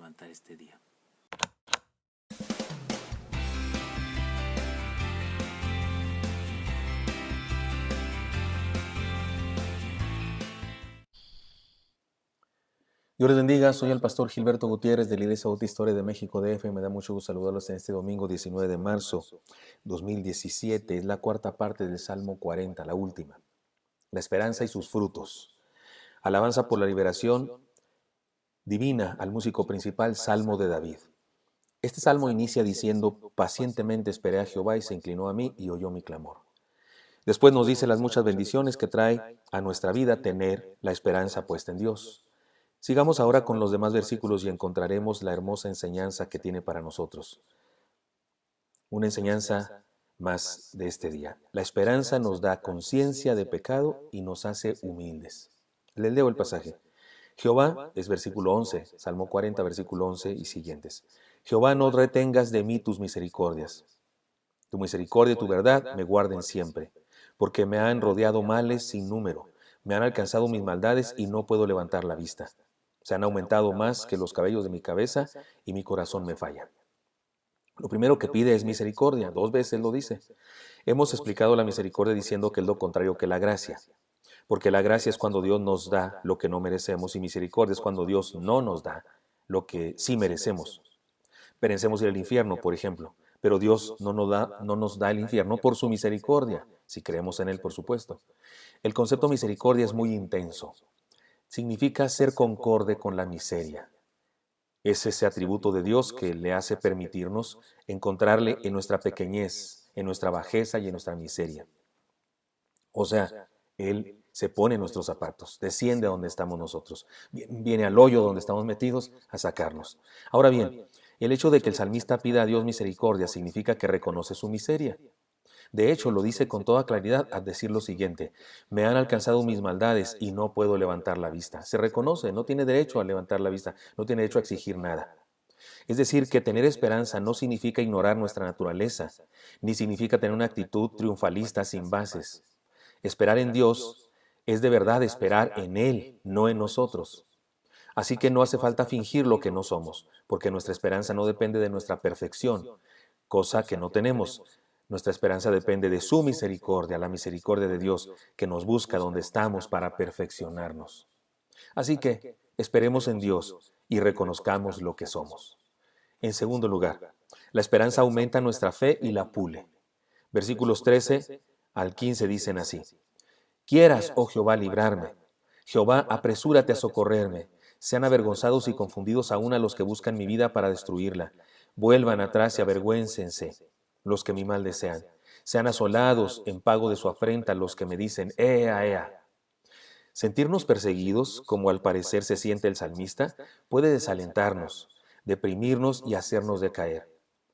levantar este día. Dios les bendiga, soy el pastor Gilberto Gutiérrez de la Iglesia Bautista Historia de México DF. Me da mucho gusto saludarlos en este domingo 19 de marzo 2017. Es la cuarta parte del Salmo 40, la última. La esperanza y sus frutos. Alabanza por la liberación divina al músico principal, Salmo de David. Este salmo inicia diciendo: pacientemente esperé a Jehová y se inclinó a mí y oyó mi clamor. Después nos dice las muchas bendiciones que trae a nuestra vida tener la esperanza puesta en Dios. Sigamos ahora con los demás versículos y encontraremos la hermosa enseñanza que tiene para nosotros. Una enseñanza más de este día. La esperanza nos da conciencia de pecado y nos hace humildes. Les leo el pasaje. Jehová, es versículo 11, Salmo 40, versículo 11 y siguientes. Jehová, no retengas de mí tus misericordias. Tu misericordia y tu verdad me guarden siempre, porque me han rodeado males sin número. Me han alcanzado mis maldades y no puedo levantar la vista. Se han aumentado más que los cabellos de mi cabeza y mi corazón me falla. Lo primero que pide es misericordia, 2 veces lo dice. Hemos explicado la misericordia diciendo que es lo contrario que la gracia, porque la gracia es cuando Dios nos da lo que no merecemos y misericordia es cuando Dios no nos da lo que sí merecemos. Merecemos ir al infierno, por ejemplo, pero Dios no nos da el infierno por su misericordia, si creemos en Él, por supuesto. El concepto misericordia es muy intenso. Significa ser concorde con la miseria. Es ese atributo de Dios que le hace permitirnos encontrarle en nuestra pequeñez, en nuestra bajeza y en nuestra miseria. O sea, Él se pone en nuestros zapatos, desciende a donde estamos nosotros, viene al hoyo donde estamos metidos a sacarnos. Ahora bien, el hecho de que el salmista pida a Dios misericordia significa que reconoce su miseria. De hecho, lo dice con toda claridad al decir lo siguiente: me han alcanzado mis maldades y no puedo levantar la vista. Se reconoce, no tiene derecho a levantar la vista, no tiene derecho a exigir nada. Es decir, que tener esperanza no significa ignorar nuestra naturaleza, ni significa tener una actitud triunfalista sin bases. Esperar en Dios es de verdad esperar en Él, no en nosotros. Así que no hace falta fingir lo que no somos, porque nuestra esperanza no depende de nuestra perfección, cosa que no tenemos. Nuestra esperanza depende de su misericordia, la misericordia de Dios, que nos busca donde estamos para perfeccionarnos. Así que esperemos en Dios y reconozcamos lo que somos. En segundo lugar, la esperanza aumenta nuestra fe y la pule. Versículos 13 al 15 dicen así: quieras, oh Jehová, librarme. Jehová, apresúrate a socorrerme. Sean avergonzados y confundidos aún a los que buscan mi vida para destruirla. Vuelvan atrás y avergüéncense los que mi mal desean. Sean asolados en pago de su afrenta los que me dicen: ea, ea. Sentirnos perseguidos, como al parecer se siente el salmista, puede desalentarnos, deprimirnos y hacernos decaer.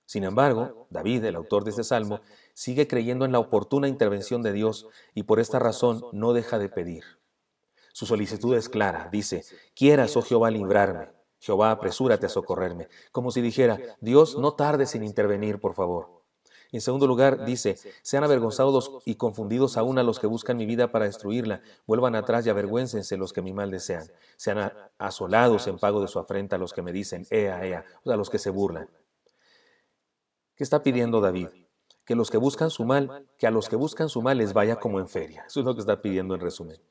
Sin embargo, David, el autor de este salmo, sigue creyendo en la oportuna intervención de Dios y por esta razón no deja de pedir. Su solicitud es clara, dice: quieras, oh Jehová, librarme. Jehová, apresúrate a socorrerme. Como si dijera: Dios, no tardes en intervenir, por favor. En segundo lugar, dice: sean avergonzados y confundidos aún a los que buscan mi vida para destruirla. Vuelvan atrás y avergüéncense los que mi mal desean. Sean asolados en pago de su afrenta los que me dicen: ea, ea, o sea, los que se burlan. ¿Qué está pidiendo David? Que a los que buscan su mal les vaya como en feria. Eso es lo que está pidiendo en resumen.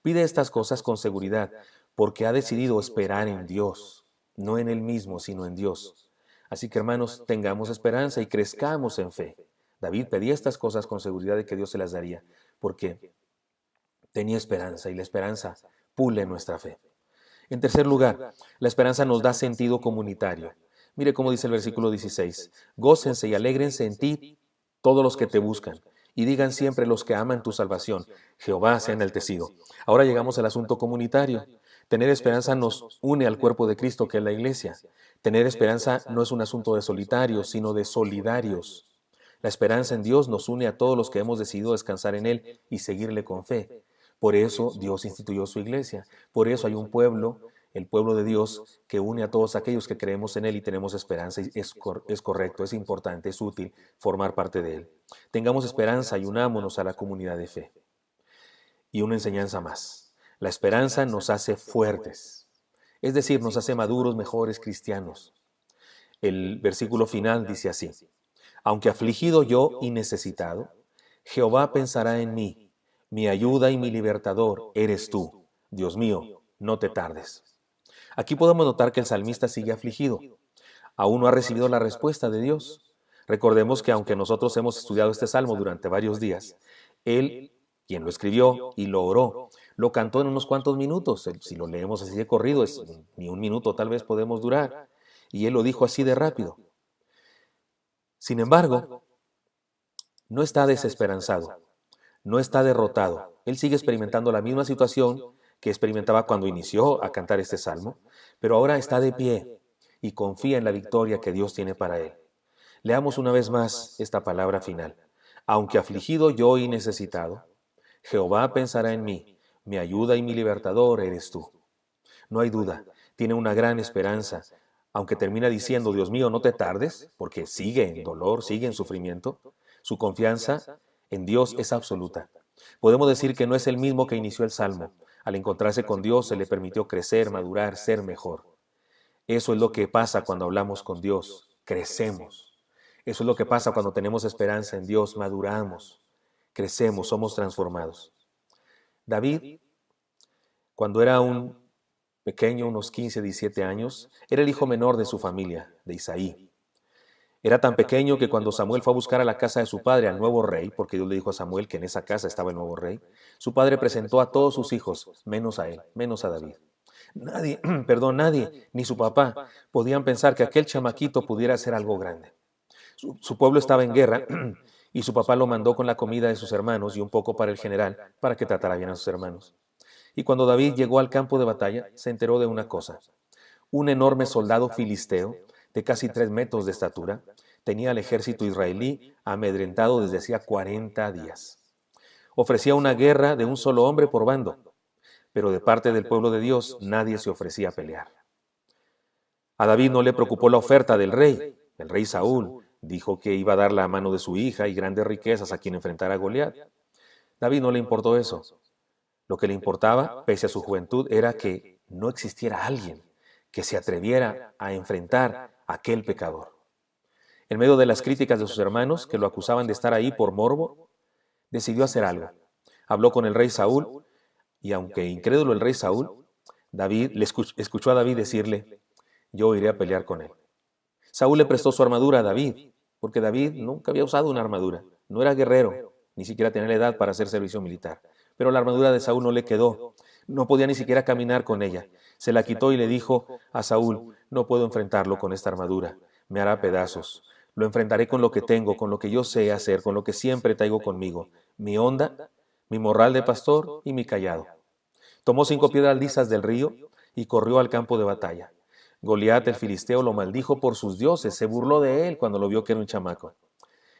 Pide estas cosas con seguridad, porque ha decidido esperar en Dios, no en Él mismo, sino en Dios. Así que, hermanos, tengamos esperanza y crezcamos en fe. David pedía estas cosas con seguridad de que Dios se las daría, porque tenía esperanza y la esperanza pule nuestra fe. En tercer lugar, la esperanza nos da sentido comunitario. Mire cómo dice el versículo 16: gócense y alégrense en ti todos los que te buscan, y digan siempre los que aman tu salvación: Jehová sea enaltecido. Ahora llegamos al asunto comunitario. Tener esperanza nos une al cuerpo de Cristo, que es la iglesia. Tener esperanza no es un asunto de solitarios, sino de solidarios. La esperanza en Dios nos une a todos los que hemos decidido descansar en Él y seguirle con fe. Por eso Dios instituyó su iglesia. Por eso hay un pueblo, el pueblo de Dios, que une a todos aquellos que creemos en Él y tenemos esperanza. Y es correcto, es importante, es útil formar parte de Él. Tengamos esperanza y unámonos a la comunidad de fe. Y una enseñanza más: la esperanza nos hace fuertes. Es decir, nos hace maduros, mejores cristianos. El versículo final dice así: aunque afligido yo y necesitado, Jehová pensará en mí, mi ayuda y mi libertador eres tú. Dios mío, no te tardes. Aquí podemos notar que el salmista sigue afligido. Aún no ha recibido la respuesta de Dios. Recordemos que aunque nosotros hemos estudiado este salmo durante varios días, él, quien lo escribió y lo oró, lo cantó en unos cuantos minutos. Si lo leemos así de corrido, ni un minuto tal vez podemos durar. Y él lo dijo así de rápido. Sin embargo, no está desesperanzado, no está derrotado. Él sigue experimentando la misma situación que experimentaba cuando inició a cantar este salmo, pero ahora está de pie y confía en la victoria que Dios tiene para él. Leamos una vez más esta palabra final. Aunque afligido yo y necesitado, Jehová pensará en mí, mi ayuda y mi libertador eres tú. No hay duda, tiene una gran esperanza, aunque termina diciendo, Dios mío, no te tardes, porque sigue en dolor, sigue en sufrimiento. Su confianza en Dios es absoluta. Podemos decir que no es el mismo que inició el Salmo. Al encontrarse con Dios se le permitió crecer, madurar, ser mejor. Eso es lo que pasa cuando hablamos con Dios, crecemos. Eso es lo que pasa cuando tenemos esperanza en Dios, maduramos, crecemos, somos transformados. David, cuando era un pequeño, unos 15, 17 años, era el hijo menor de su familia, de Isaí. Era tan pequeño que cuando Samuel fue a buscar a la casa de su padre al nuevo rey, porque Dios le dijo a Samuel que en esa casa estaba el nuevo rey, su padre presentó a todos sus hijos, menos a él, menos a David. Nadie, nadie, ni su papá, podían pensar que aquel chamaquito pudiera hacer algo grande. Su pueblo estaba en guerra y su papá lo mandó con la comida de sus hermanos y un poco para el general, para que tratara bien a sus hermanos. Y cuando David llegó al campo de batalla, se enteró de una cosa. Un enorme soldado filisteo, de casi 3 metros de estatura, tenía al ejército israelí amedrentado desde hacía 40 días. Ofrecía una guerra de un solo hombre por bando, pero de parte del pueblo de Dios nadie se ofrecía a pelear. A David no le preocupó la oferta del rey. El rey Saúl dijo que iba a dar la mano de su hija y grandes riquezas a quien enfrentara a Goliat. David no le importó eso. Lo que le importaba, pese a su juventud, era que no existiera alguien que se atreviera a enfrentar a aquel pecador. En medio de las críticas de sus hermanos, que lo acusaban de estar ahí por morbo, decidió hacer algo. Habló con el rey Saúl, y aunque incrédulo el rey Saúl, David escuchó a David decirle, yo iré a pelear con él. Saúl le prestó su armadura a David, porque David nunca había usado una armadura. No era guerrero, ni siquiera tenía la edad para hacer servicio militar. Pero la armadura de Saúl no le quedó. No podía ni siquiera caminar con ella. Se la quitó y le dijo a Saúl, no puedo enfrentarlo con esta armadura. Me hará pedazos. Lo enfrentaré con lo que tengo, con lo que yo sé hacer, con lo que siempre traigo conmigo. Mi honda, mi morral de pastor y mi cayado. Tomó 5 piedras lisas del río y corrió al campo de batalla. Goliat el filisteo lo maldijo por sus dioses, se burló de él cuando lo vio que era un chamaco.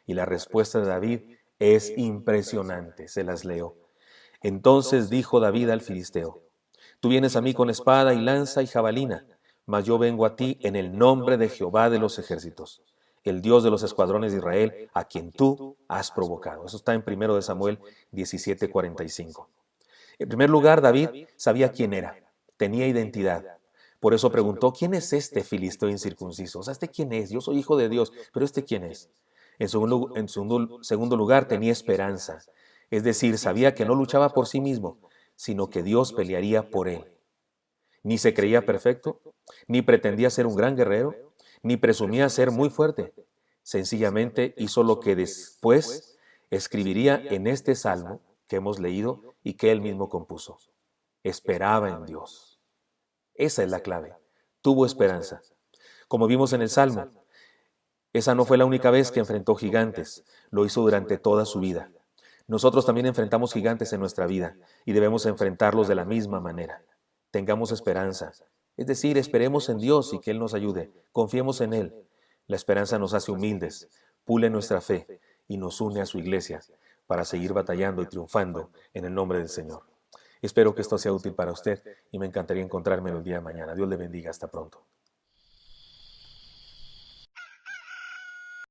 Y la respuesta de David es impresionante, se las leo. Entonces dijo David al filisteo, tú vienes a mí con espada y lanza y jabalina, mas yo vengo a ti en el nombre de Jehová de los ejércitos, el Dios de los escuadrones de Israel, a quien tú has provocado. Eso está en 1 Samuel 17:45. En primer lugar, David sabía quién era, tenía identidad. Por eso preguntó, ¿quién es este filisteo incircunciso? O sea, ¿este quién es? Yo soy hijo de Dios, pero ¿este quién es? En segundo lugar, tenía esperanza. Es decir, sabía que no luchaba por sí mismo, sino que Dios pelearía por él. Ni se creía perfecto, ni pretendía ser un gran guerrero, ni presumía ser muy fuerte. Sencillamente hizo lo que después escribiría en este salmo que hemos leído y que él mismo compuso. Esperaba en Dios. Esa es la clave. Tuvo esperanza. Como vimos en el salmo, esa no fue la única vez que enfrentó gigantes. Lo hizo durante toda su vida. Nosotros también enfrentamos gigantes en nuestra vida y debemos enfrentarlos de la misma manera. Tengamos esperanza. Es decir, esperemos en Dios y que Él nos ayude. Confiemos en Él. La esperanza nos hace humildes, pule nuestra fe y nos une a su iglesia para seguir batallando y triunfando en el nombre del Señor. Espero que esto sea útil para usted y me encantaría encontrarme el día de mañana. Dios le bendiga. Hasta pronto.